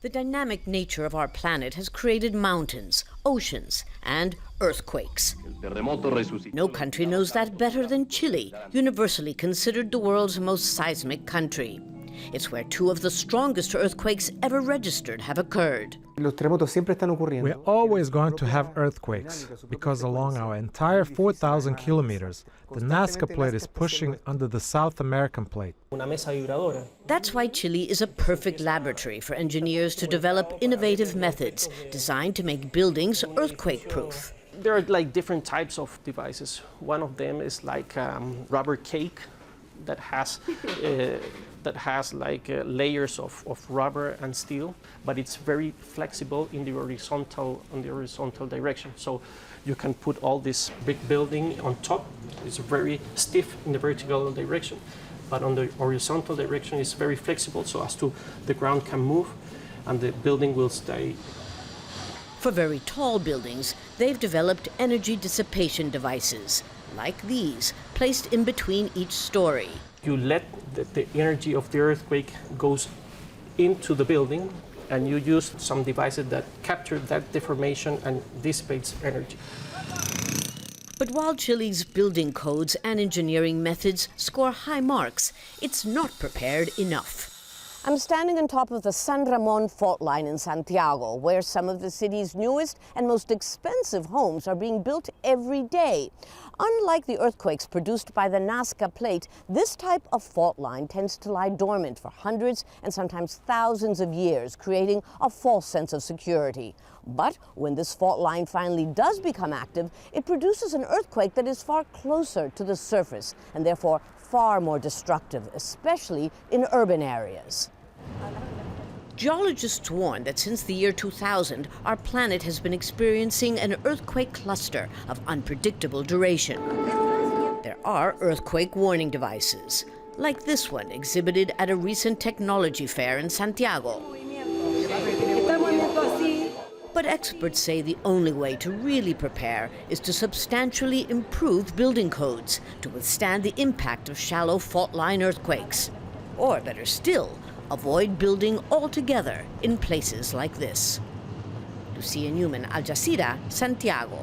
The dynamic nature of our planet has created mountains, oceans, and earthquakes. No country knows that better than Chile, universally considered the world's most seismic country. It's where two of the strongest earthquakes ever registered have occurred. We're always going to have earthquakes, because along our entire 4,000 kilometers, the Nazca Plate is pushing under the South American Plate. That's why Chile is a perfect laboratory for engineers to develop innovative methods designed to make buildings earthquake-proof. There are like different types of devices. One of them is like rubber cake that has layers of rubber and steel, but it's very flexible in the horizontal direction. So you can put all this big building on top. It's very stiff in the vertical direction, but on the horizontal direction it's very flexible, so as to the ground can move and the building will stay. For very tall buildings, they've developed energy dissipation devices, like these, placed in between each story. You let the energy of the earthquake goes into the building, and you use some devices that capture that deformation and dissipates energy. But while Chile's building codes and engineering methods score high marks, it's not prepared enough. I'm standing on top of the San Ramon fault line in Santiago, where some of the city's newest and most expensive homes are being built every day. Unlike the earthquakes produced by the Nazca Plate, this type of fault line tends to lie dormant for hundreds and sometimes thousands of years, creating a false sense of security. But when this fault line finally does become active, it produces an earthquake that is far closer to the surface and therefore far more destructive, especially in urban areas. Geologists warn that since the year 2000, our planet has been experiencing an earthquake cluster of unpredictable duration. There are earthquake warning devices, like this one exhibited at a recent technology fair in Santiago. But experts say the only way to really prepare is to substantially improve building codes to withstand the impact of shallow fault line earthquakes. Or better still, avoid building altogether in places like this. Lucia, Newman, Jazeera, Santiago.